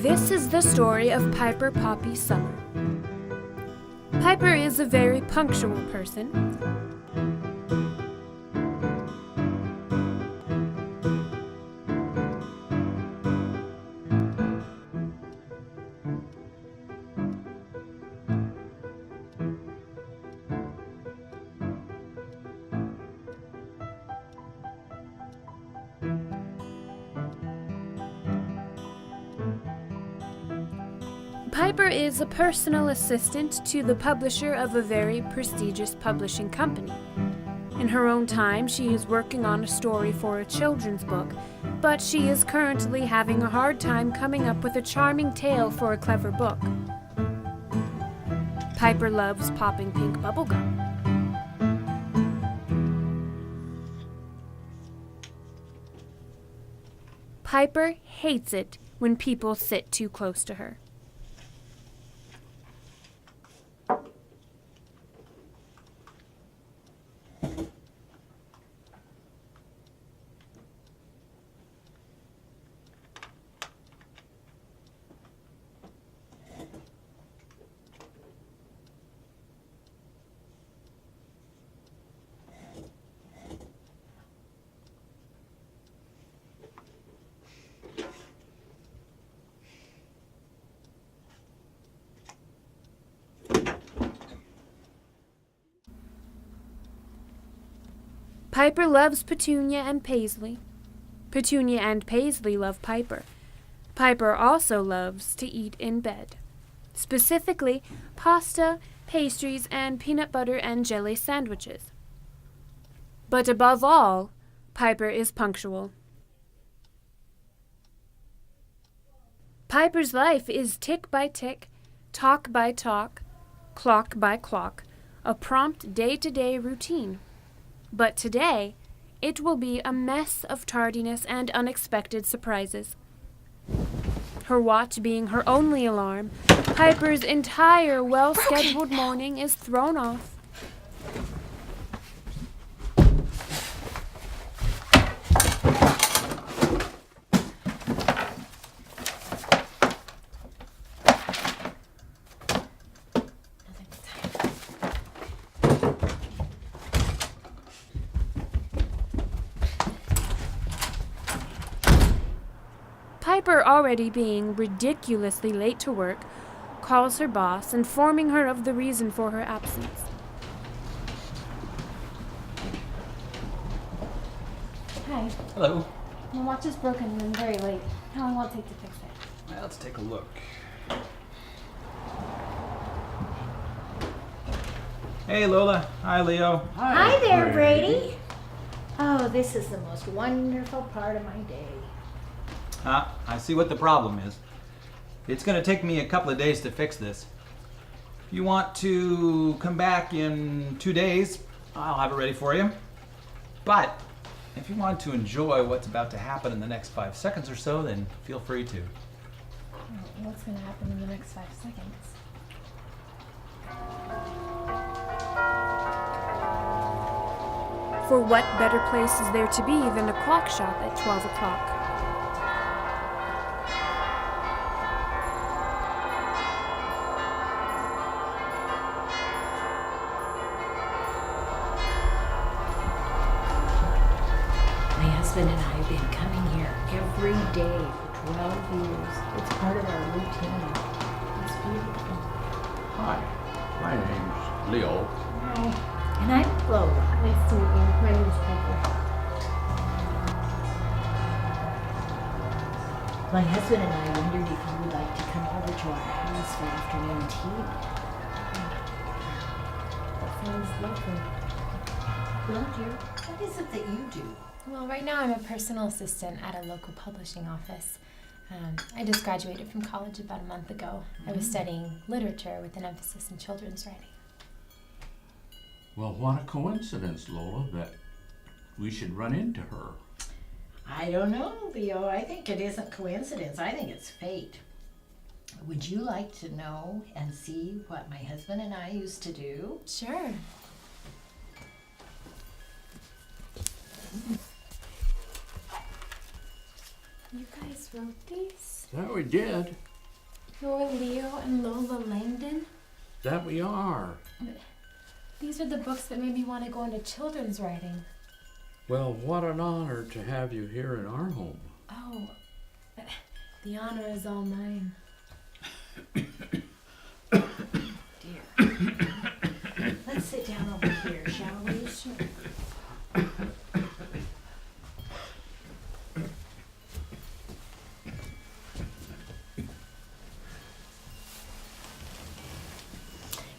This is the story of Piper Poppy Summer. Piper is a very punctual person. Piper is a personal assistant to the publisher of a very prestigious publishing company. In her own time, she is working on a story for a children's book, but she is currently having a hard time coming up with a charming tale for a clever book. Piper loves popping pink bubblegum. Piper hates it when people sit too close to her. Piper loves Petunia and Paisley. Petunia and Paisley love Piper. Piper also loves to eat in bed. Specifically, pasta, pastries, and peanut butter and jelly sandwiches. But above all, Piper is punctual. Piper's life is tick by tick, talk by talk, clock by clock, a prompt day-to-day routine. But today, it will be a mess of tardiness and unexpected surprises. Her watch being her only alarm, Piper's entire well-scheduled morning is thrown off. Piper, already being ridiculously late to work, calls her boss, informing her of the reason for her absence. Hi. Hello. My watch is broken and I'm very late. How long will it take to fix it? Well, let's take a look. Hey, Lola. Hi, Leo. Hi there, Brady. Oh, this is the most wonderful part of my day. I see what the problem is. It's going to take me a couple of days to fix this. If you want to come back in 2 days, I'll have it ready for you. But if you want to enjoy what's about to happen in the next 5 seconds or so, then feel free to. What's going to happen in the next 5 seconds? For what better place is there to be than a clock shop at 12 o'clock? My husband and I have been coming here every day for 12 years. It's part of our routine. It's beautiful. Hi, my name's Leo. Hi. And I'm Lola. Nice to meet you. My name is Piper. My husband and I wondered if you would like to come over to our house for afternoon tea. That sounds lovely. Well, dear, what is it that you do? Well, right now I'm a personal assistant at a local publishing office. I just graduated from college about a month ago. I was studying literature with an emphasis in children's writing. Well, what a coincidence, Lola, that we should run into her. I don't know, Leo. I think it isn't coincidence. I think it's fate. Would you like to know and see what my husband and I used to do? Sure. You guys wrote these? That we did. You're Leo and Lola Langdon? That we are. These are the books that made me want to go into children's writing. Well, what an honor to have you here in our home. Oh, the honor is all mine. Dear. Let's sit down over here, shall we? Sure.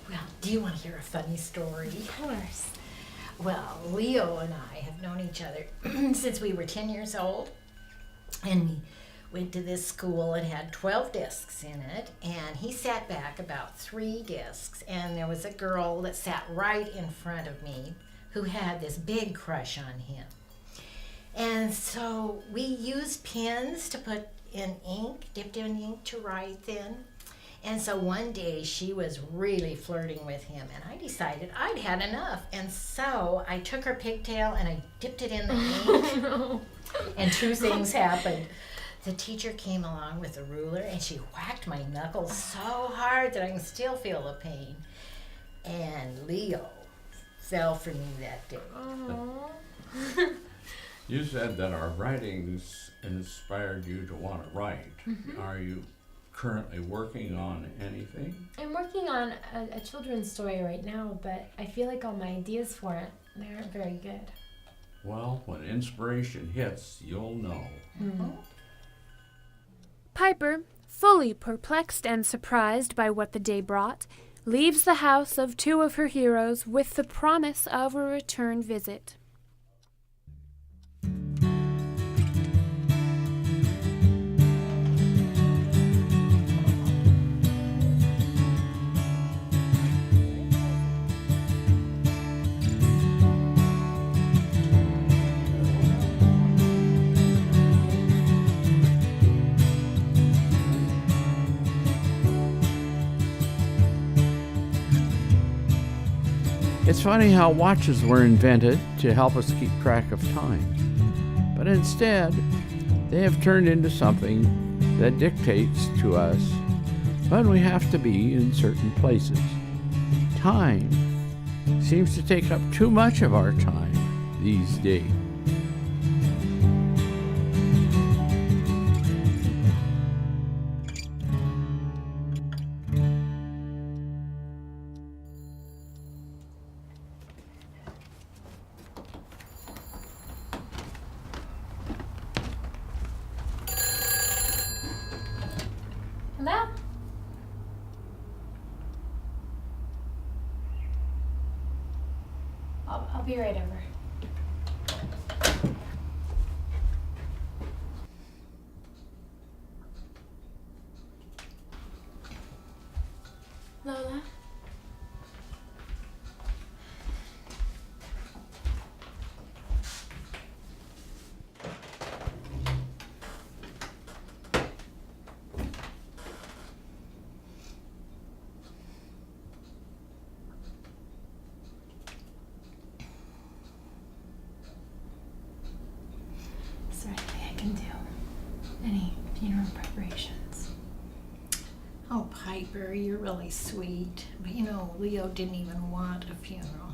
Well, do you want to hear a funny story? Of course. Well, Leo and I have known each other since we were 10 years old. And we went to this school. It had 12 desks in it. And he sat back about 3 desks. And there was a girl that sat right in front of me who had this big crush on him. And so we used pens to put in ink, dipped in ink to write then. And so one day she was really flirting with him, and I decided I'd had enough. And so I took her pigtail and I dipped it in the ink. No. And 2 things happened. The teacher came along with a ruler and she whacked my knuckles so hard that I can still feel the pain. And Leo fell for me that day. Oh. You said that our writings inspired you to want to write. Are you currently working on anything? I'm working on a children's story right now, but I feel like all my ideas for it, they aren't very good. Well, when inspiration hits, you'll know. Piper, fully perplexed and surprised by what the day brought, leaves the house of 2 of her heroes with the promise of a return visit. It's funny how watches were invented to help us keep track of time, but instead, they have turned into something that dictates to us when we have to be in certain places. Time seems to take up too much of our time these days. Hello? I'll be right over. Lola? Is there anything I can do? Any funeral preparations? Oh, Piper, you're really sweet. But you know, Leo didn't even want a funeral.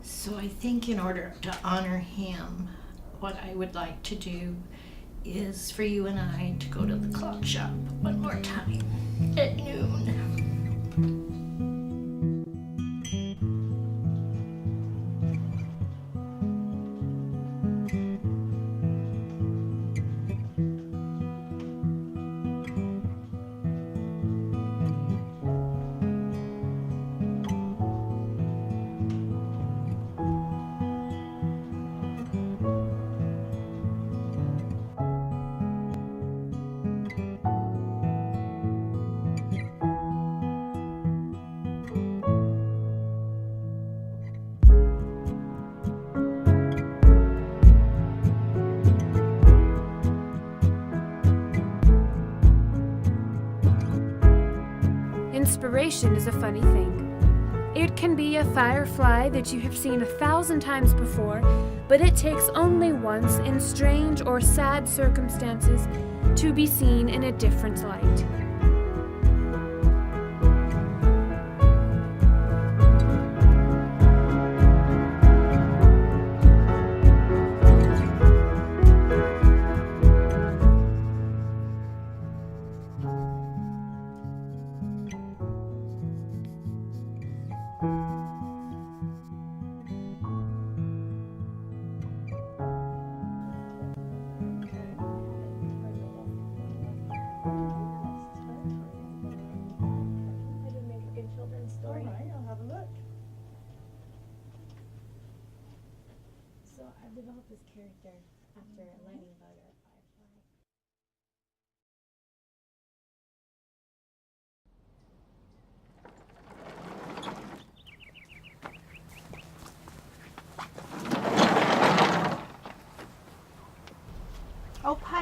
So I think in order to honor him, what I would like to do is for you and I to go to the clock shop one more time at noon. Inspiration is a funny thing. It can be a firefly that you have seen 1,000 times before, but it takes only once in strange or sad circumstances to be seen in a different light.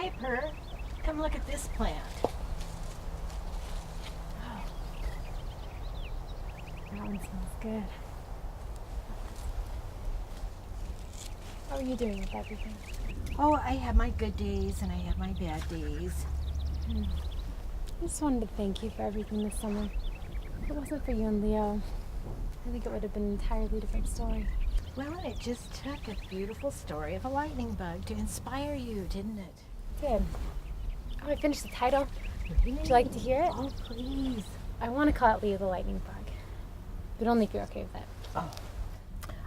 Piper, come look at this plant. That one smells good. How are you doing with everything? Oh, I have my good days and I have my bad days. I just wanted to thank you for everything this summer. If it wasn't for you and Leo, I think it would have been an entirely different story. Well, it just took a beautiful story of a lightning bug to inspire you, didn't it? It did. Oh, I finished the title. Would you like to hear it? Oh, please. I want to call it Leo the Lightning Bug, but only if you're okay with it. Oh,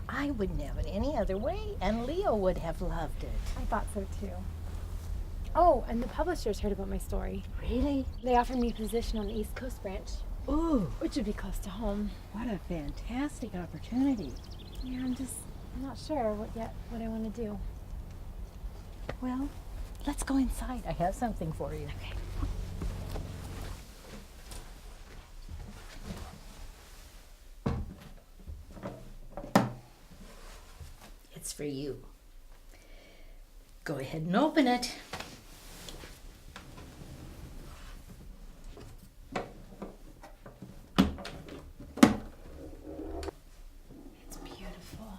I wouldn't have it any other way, and Leo would have loved it. I thought so too. Oh, and the publishers heard about my story. Really? They offered me a position on the East Coast branch, Ooh, which would be close to home. what a fantastic opportunity. Yeah, I'm not sure what I want to do. Well, let's go inside. I have something for you. Okay. It's for you. Go ahead and open it. It's beautiful.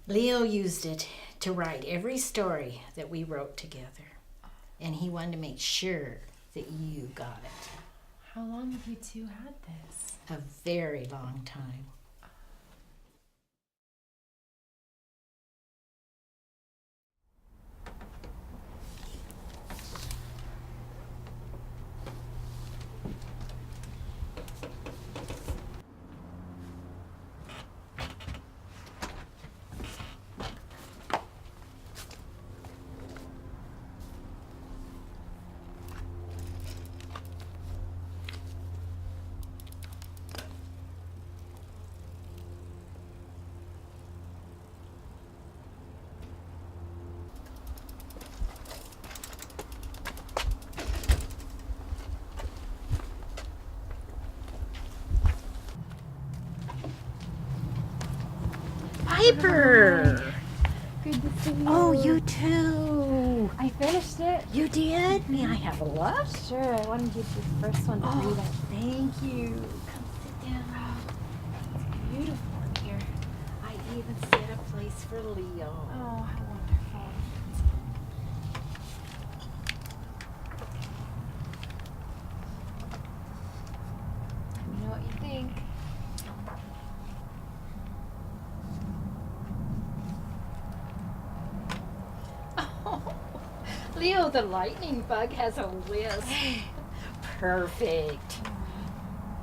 Leo used it to write every story that we wrote together. And he wanted to make sure that you got it. How long have you two had this? A very long time. Piper! Good to see you. Oh, you too. I finished it. You did? May I have a look? Sure, I wanted you to be the first one to read Oh, it. thank you. Come sit down. It's beautiful in here. I even set a place for Leo. Oh, how wonderful. Let me know what you think. Leo the lightning bug has a list. Perfect.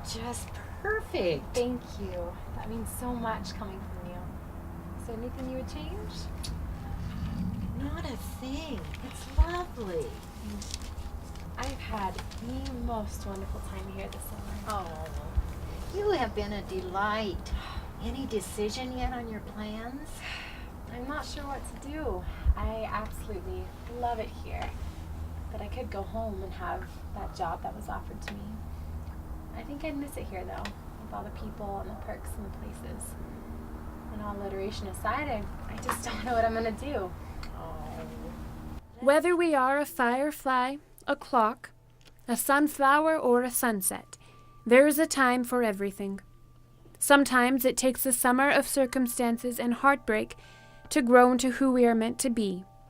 Just perfect. Thank you. That means so much coming from you. Is there anything you would change? Not a thing. It's lovely. I've had the most wonderful time here this summer. Oh, you have been a delight. Any decision yet on your plans? I'm not sure what to do. I absolutely love it here. But I could go home and have that job that was offered to me. I think I'd miss it here though, with all the people and the perks and the places. And all alliteration aside, I just don't know what I'm gonna do. Whether we are a firefly, a clock, a sunflower, or a sunset, there is a time for everything. Sometimes it takes a summer of circumstances and heartbreak to grow into who we are meant to be.